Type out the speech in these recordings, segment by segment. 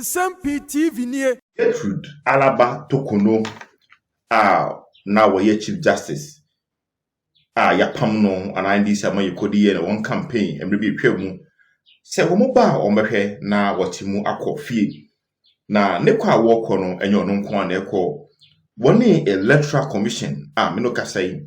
Nsem-Pii TV nie. Gertrude Alaba Torkornoo now we Chief Justice. Yapam no and this ama yekodi na one campaign and maybe twemu. Se wo mo ba o mehwe na wotimu akofie. Na ne kwa wo kɔ no enyo no nko na ekɔ. Woni electoral commission me no kasai.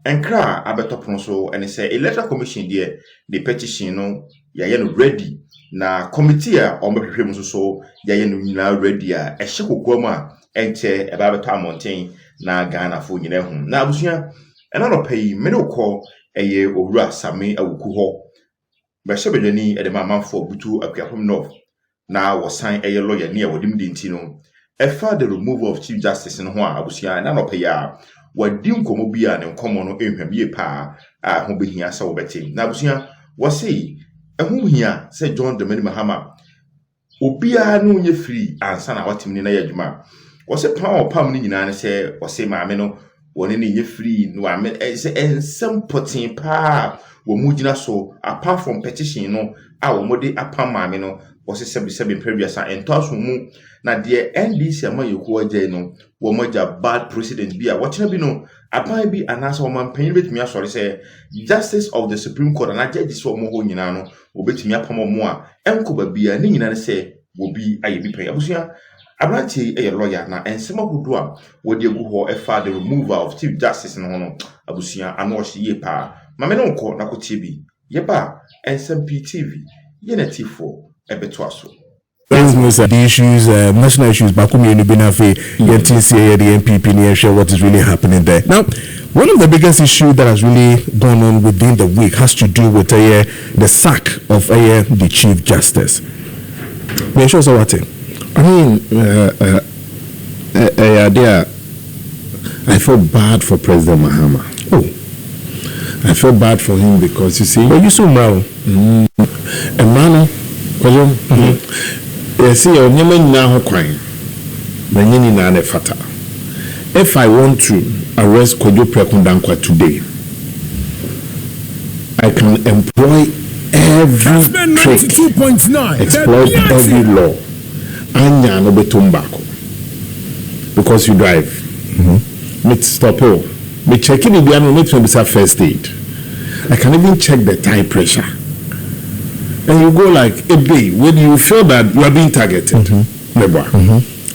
Enkra abetopon so and say electoral commission there the petition no ya no ready. Na committee a omehwehwe mu so ya no nyina ready a ehye kokoma a enche eba beto amonten na Ghana fo nyina hu. Na abusua ena no pay me no kɔ eye owura Sammy Awuku ho. Bɛhyɛbɛdwani ede mamanfo butu akuahom north na wosan eye lawyer ne a wodim di ntino efa the removal of Chief Justice no ho a abusua na no pay a wadi nkomo bia ne nkomo no ehwam ye pa a ho behia sɛ wobɛte. Na abusua wɔse ehum hia se John the Mahama obia no nye free ansa na watimni na yadwuma wose pam ni nyina ne se wose maame no woni ne nye free no ame se ensem potin pa wo mugina so apart from petition no a wo mode apam maame no wose sebi previous entaso mu na de NDC ama yeku agye no wo moja bad precedent bi a wotena bi no apan bi anasa wo manpanyin betumi asori se justice of the Supreme Court na judges wo mo ho nyina no obetumi apam mo a enkoba bia ne nyina ne se wo bi aye bi pen abusua abranti eye lawyer na ensema hudu a wodi egu ho efa the removal of Chief Justice no ho abusua ano o hye pa mame no nko na kotie bi ye ba Nsem-Pii TV ye na tifo ebeto aso. The issues, national issues, Bakumi and Binafe, NTC, the MPP, and share what is really happening there. Now, one of the biggest issues that has really gone on within the week has to do with the sack of the Chief Justice. I mean, I feel bad for President Mahama. Oh, I feel bad for him because you see, well, you so well, a man, see, you're now crying. If I want to arrest Kojo Prekundankwa today, I can employ every trick, exploit every law, anya no betumbako, because you drive. Me stop all. Me checking the piano. Me to be first aid. I can even check the tire pressure. And you go like a day when you feel that you are being targeted.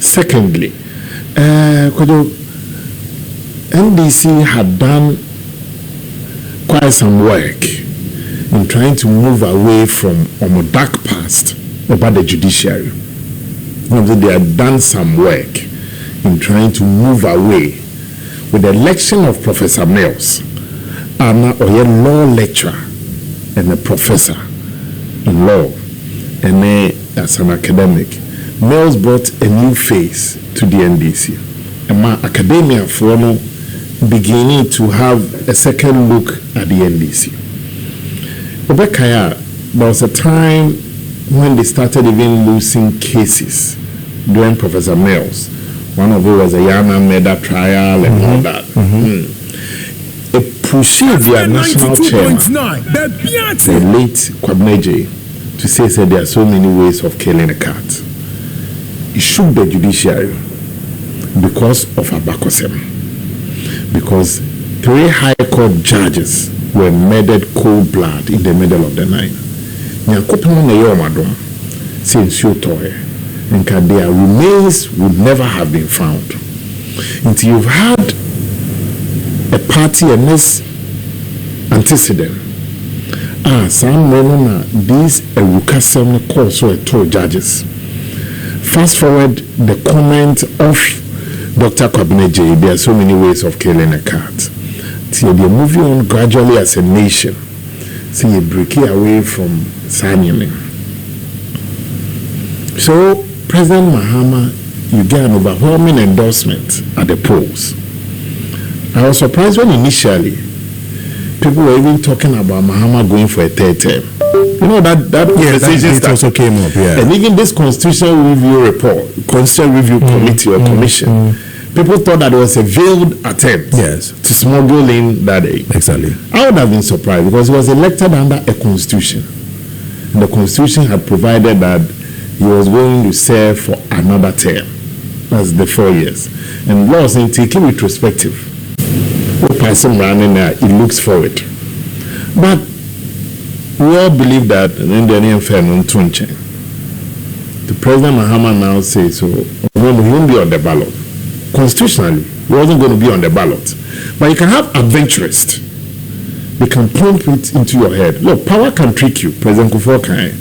Secondly, NDC had done quite some work in trying to move away from a dark past about the judiciary. They had done some work in trying to move away with the election of Professor Mills, a law lecturer and a professor in law, and as an academic. Mills brought a new face to the NDC. And my academia for beginning to have a second look at the NDC. Obekaya, there was a time when they started even losing cases during Professor Mills. One of it was a Yana murder trial and all that. It pushed their national chairman, the late Kwabneje, to say there are so many ways of killing a cat. It shook the judiciary because of Abakosem. Because 3 high court judges were murdered cold blood in the middle of the night. Since you toy, and their remains would never have been found. Until you've had a party and this antecedent. Some women these Ewukasem calls so 2 judges. Fast forward the comment of Dr. Kwabneje, there are so many ways of killing a cat. See, they're moving on gradually as a nation. See, you're breaking away from Sanyame. So, President Mahama, you get an overwhelming endorsement at the polls. I was surprised when initially people were even talking about Mahama going for a 3rd term. You know that that also came up, yeah. And even this constitutional review report, constitutional review committee or commission, people thought that it was a veiled attempt to smuggle in that day. Exactly. I would have been surprised because he was elected under a constitution. And the constitution had provided that he was going to serve for another term. That's the 4 years. And law is taking retrospective. What person running there, it looks forward. But we all believe that the Indian the President Mahama now says so he won't be on the ballot. Constitutionally, he wasn't going to be on the ballot. But you can have adventurists. They can pump it into your head. Look, power can trick you. President Kufuor can.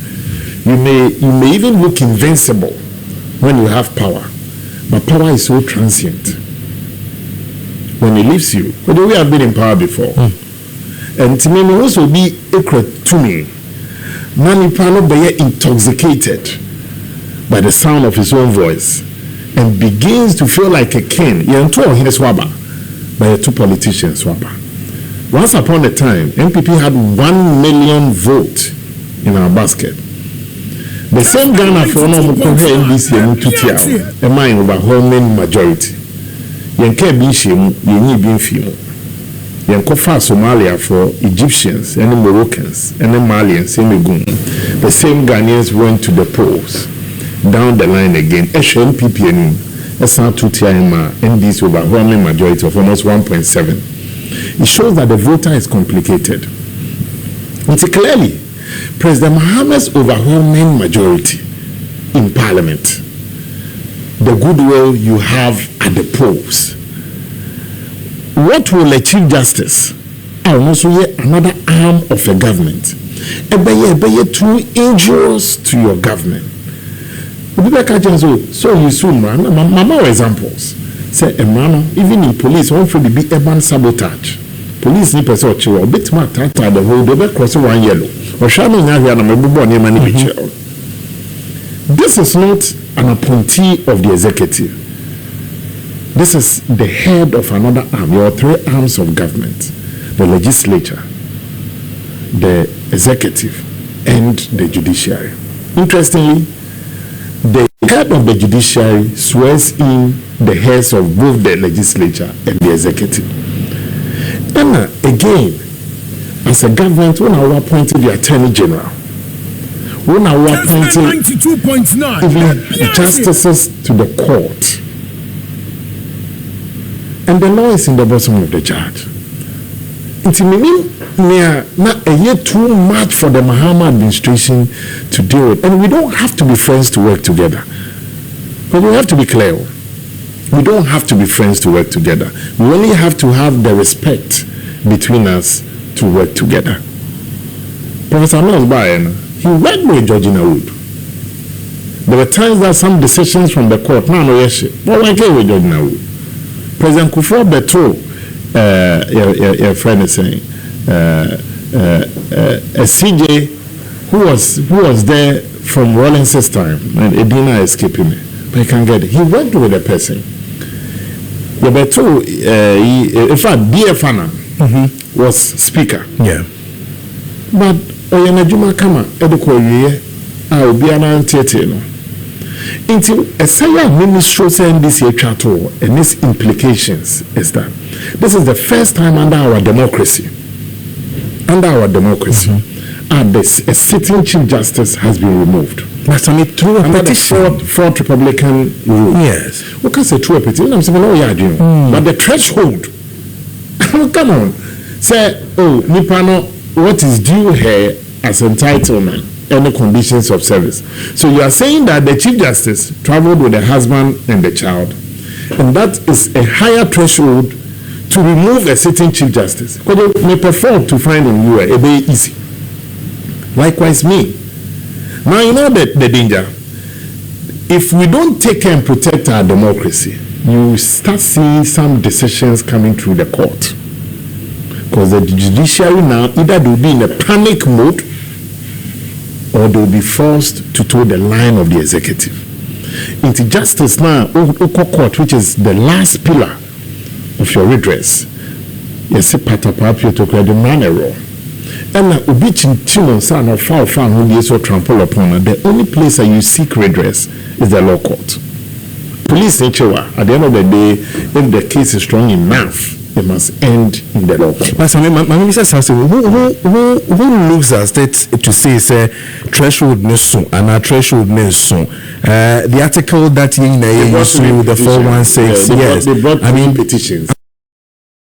You may even look invincible when you have power. But power is so transient. When it leaves you, but we have been in power before. And to me, also be equal to me. Many people be intoxicated by the sound of his own voice and begins to feel like a king. By two politicians. Once upon a time, MPP had 1 million votes in our basket. The same Ghana for NDC and Tutia, a mind overwhelming majority. Yenke Bishim, Yeni Binfimo. Yenkofa Somalia for Egyptians, and Moroccans, and Malians, and Gun. The same Ghanaians went to the polls. Down the line again, MPP and Tutia and this overwhelming majority of almost 1.7. It shows that the voter is complicated. It's clearly President Mahama's overwhelming majority in Parliament, the goodwill you have at the polls. What will a Chief Justice, also another arm of a government, be too injurious to your government? So you soon, Mama examples. Say a man, even in police, one for the big urban sabotage. Police need person or bit more tight the road, they cross one yellow. Or shall this is not an appointee of the executive. This is the head of another arm. There are 3 arms of government: the legislature, the executive, and the judiciary. Interestingly, the head of the judiciary swears in the heads of both the legislature and the executive. And again, as a government, when I appointed the Attorney General, when I appointed even justices to the court, and the law is in the bosom of the judge. It's not a year too much for the Mahama administration to deal with, and we don't have to be friends to work together. But we have to be clear. We don't have to be friends to work together. We only have to have the respect between us to work together. Professor Mills Bayen, he worked with Judge Wood. There were times that some decisions from the court, no, but I came with Judge Wood. President Kufuor Beto, your friend is saying, a CJ who was there from Rawlins's time, and Edina escaping me, but I can't get it. He worked with a person. Beto, in fact, BFana was speaker. Yeah. But Oyanajuma Kama, Edoko Ye, I'll be an anti-no. Until a Saya ministry saying this year chato and its implications is that this is the first time under our democracy, a sitting Chief Justice has been removed. That's only through a petition. Fourth Republican rule. Yes. What can say through a petition? I'm saying, oh yeah, you know. But the threshold, come on, say, oh, Nipano, what is due here as entitlement? Any conditions of service. So you are saying that the Chief Justice traveled with the husband and the child, and that is a higher threshold to remove a sitting Chief Justice. Because they may prefer to find in you a very easy. Likewise me. Now you know the danger. If we don't take care and protect our democracy, you start seeing some decisions coming through the court. Because the judiciary now either will be in a panic mode, or they will be forced to toe the line of the executive. Into justice now, court, which is the last pillar of your redress, yes, patapapio to credit manero. And ubichin chimon son or foul fan who is so trample upon the only place that you seek redress is the law court. Police nature, at the end of the day, if the case is strong enough, it must end in the law. But Sammy, my minister says, who looks at it to say, threshold neso and a threshold neso? The article that you see the 416, yes. They brought petitions.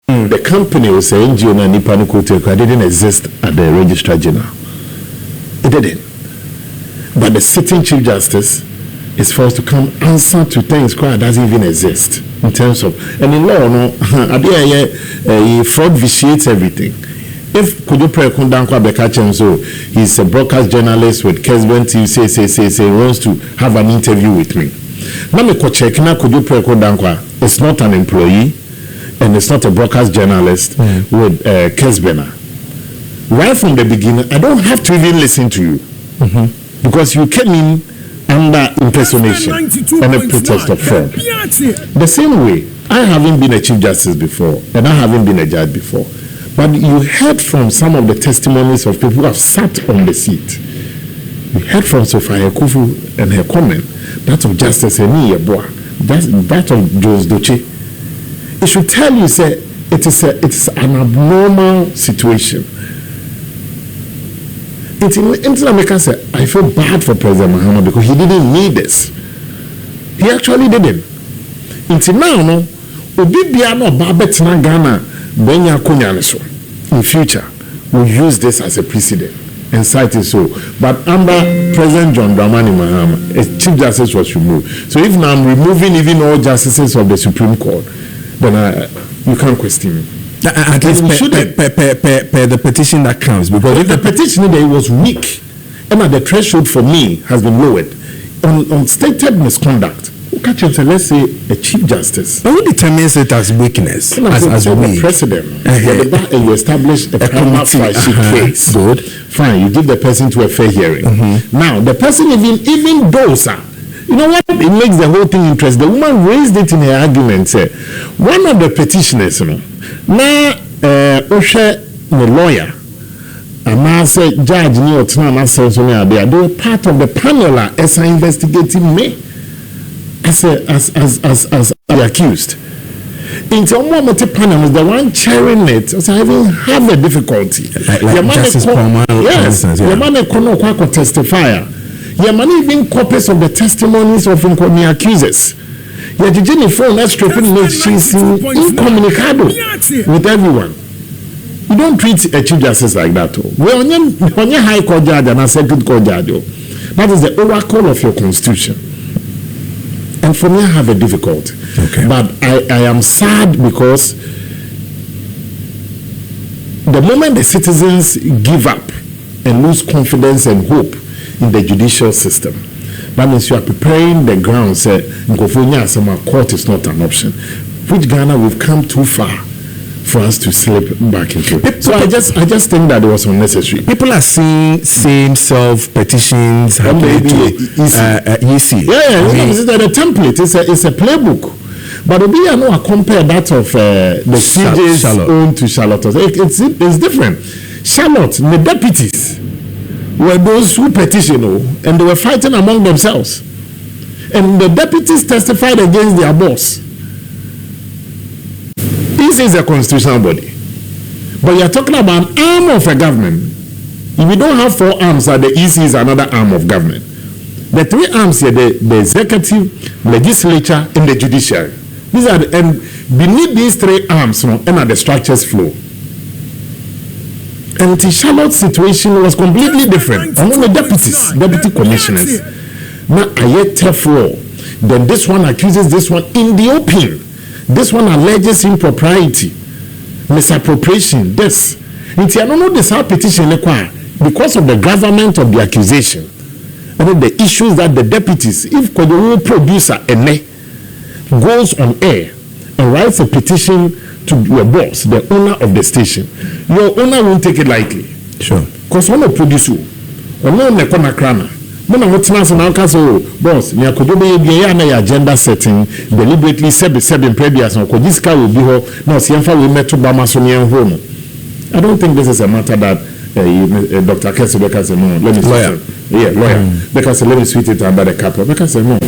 The company was saying NGO and Nippon didn't exist at the Registrar General. It didn't. But the sitting Chief Justice is forced to come answer to things that doesn't even exist in terms of, and in law, fraud vitiates everything. If Kudupe Kundankwa Bekachenzo, he's a broadcast journalist with Kesben TV, say wants to have an interview with me. Now, Kudupe Kundankwa is not an employee and it's not a broadcast journalist with Kesbena. Right from the beginning, I don't have to even listen to you because you came in under impersonation and a pretext of fraud. The same way, I haven't been a Chief Justice before and I haven't been a judge before. But you heard from some of the testimonies of people who have sat on the seat. You heard from Sophia Kufu and her comment, that of Justice Eni Yeboah, that of Jose Doche. It should tell you, say, it's an abnormal situation. Until America said, I feel bad for President Mahama because he didn't need this. He actually didn't. Until now, no, Obibiano Babetina Ghana, Benya Kunyaneso, in future, will use this as a precedent and cite it so. But under President John Dramani Mahama, a Chief Justice was removed. So if now I'm removing even all justices of the Supreme Court, then you can't question me. At least per the petition that comes, because if the petition there was weak, and the threshold for me has been lowered on stated misconduct. Let's say a Chief Justice. But who determines it as weakness? As weak? President. You establish a prima facie case. Good. Fine. You give the person to a fair hearing. Now the person even though, sir, you know what? It makes the whole thing interesting. The woman raised it in her argument. One of the petitioners, now, the lawyer, and I said, Judge, they were part of the panel as investigating me as the accused. In some moment, the panel was the one chairing it. So I even have a difficulty. Justice Palmer, yes, the man could testify. Yeah, man, even copies of the testimonies of the accusers. Yeah, the Jenny phone that's stripping she's incommunicado with everyone. You don't treat a Chief Justice like that. We're on your High Court judge and a Circuit Court judge. That is the oracle of your constitution. And for me, I have a difficulty. Okay. But I am sad because the moment the citizens give up and lose confidence and hope in the judicial system, that means you are preparing the ground. Say, court is not an option. Which Ghana, we've come too far for us to slip back into. So I just think that it was unnecessary. People are seeing same-self petitions happening to EC. The template. It's a playbook. But we are not compare that of the CJ's own to Charlotte. It's different. Charlotte, the deputies were those who petitioned, and they were fighting among themselves. And the deputies testified against their boss. This is a constitutional body. But you're talking about an arm of a government. If you don't have 4 arms, the EC is another arm of government. The 3 arms here, the executive, legislature, and the judiciary. These are and beneath these 3 arms, and the structures flow. And the Charlotte's situation was completely different. Among the deputies, deputy commissioners. Now, I yet therefore, then this one accuses this one in the open. This one alleges impropriety, misappropriation, this. It's not this petition because of the government of the accusation. And then the issues that the deputies, if the producer goes on air and writes a petition to your boss, the owner of the station, your owner won't take it lightly. Sure. Because one of producer, or no nekona krana. When I was boss, me be agenda setting deliberately seven previous no this car will be here now we met to Bama so home. I don't think this is a matter that Dr. Kesubeka said no, let me lawyer. Lawyer. Because let me sweet it under the carpet. Because no,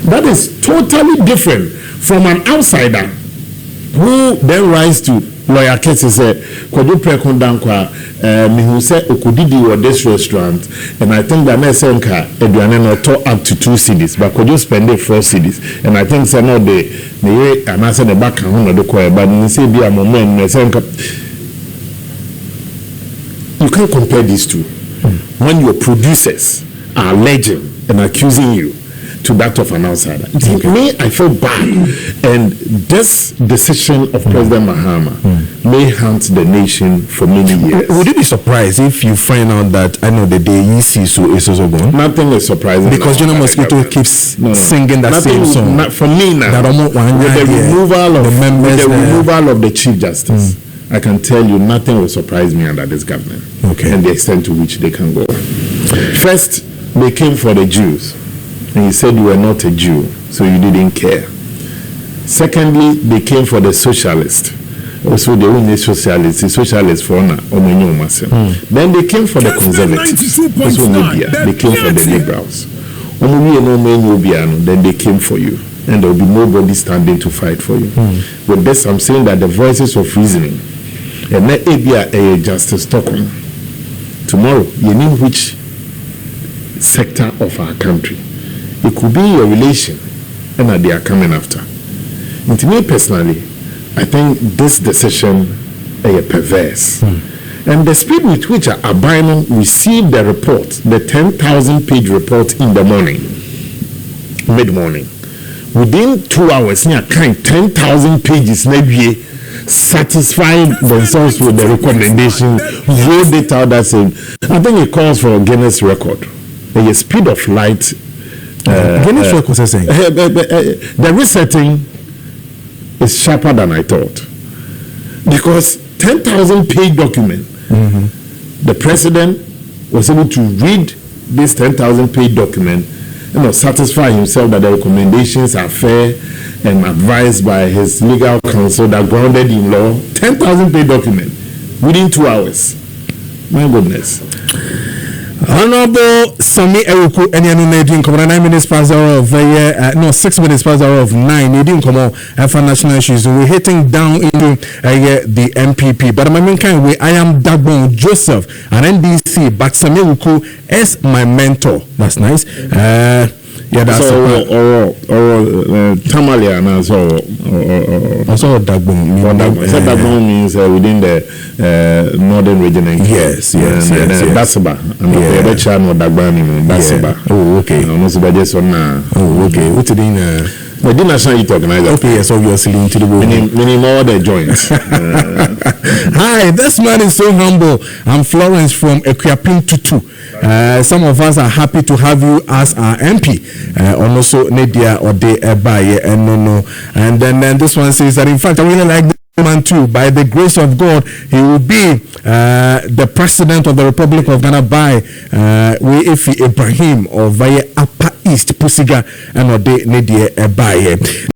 that is totally different from an outsider who then rise to lawyer cases kwadu prekon dankwa me who say okodidi or this restaurant, and I think that next nka eduane no to up to 2 cedis, but kwadu spend 4 cedis, and I think say no the way and answer the back and no the ko but me say be a moment me say you can't compare these two. When your producers are alleging and accusing you to that of an outsider. Me, I feel bad. And this decision of President Mahama may haunt the nation for many years. Would you be surprised if you find out that I know the DEC is also gone? Nothing is surprising. Because General Mosquito keeps singing that same song. For me now, with the removal of the Chief Justice, I can tell you nothing will surprise me under this government. Okay. And the extent to which they can go. First, they came for the Jews. And you said you were not a Jew, so you didn't care. Secondly, they came for the socialist. Also, they only socialist for honor. Then they came for the conservatives. Also, they came for the liberals. Then they came for you. And there will be nobody standing to fight for you. With this, I'm saying that the voices of reasoning, and let it be a Justice Stockholm. Tomorrow, you know which sector of our country. It could be your relation and that they are coming after. And to me personally, I think this decision is perverse. And the speed with which Abino received the report, the 10,000 page report in the morning, mid-morning, within 2 hours, 10,000 pages, maybe satisfying themselves with the recommendation, rolled it out that same. I think it calls for a Guinness record. A speed of light. Guinness record is saying the resetting is sharper than I thought, because 10,000 page document. The president was able to read this 10,000 page document and satisfy himself that the recommendations are fair and advised by his legal counsel that grounded in law. 10,000 page document within 2 hours. My goodness. Honorable Sammy Awuku, and you know, 9 minutes past the hour of 6 minutes past the hour of 9. You didn't come on for national issues. We're hitting down into the MPP. But in my main kind way, I am Dagbon Joseph, an NDC, but Sammy Awuku is my mentor. That's nice. Yeah, that's or Tamalia and also Dagbon. Dagbon means within the northern region. Yes. Dasaba. The channel Dagbani. Dasaba. Oh, okay. Oh, okay. What's it in? The national youth organizer. Okay, yes, obviously into the meaning all the joints. Hi, this man is so humble. I'm Florence from Equiapin Tutu. Some of us are happy to have you as our MP. And also Nadia or De Ebaye and no. And then this one says that in fact I really like this man too. By the grace of God, he will be the president of the Republic of Ghana by Ifi Ibrahim or via Upper East Pusiga and Ode Nadia Ebaye.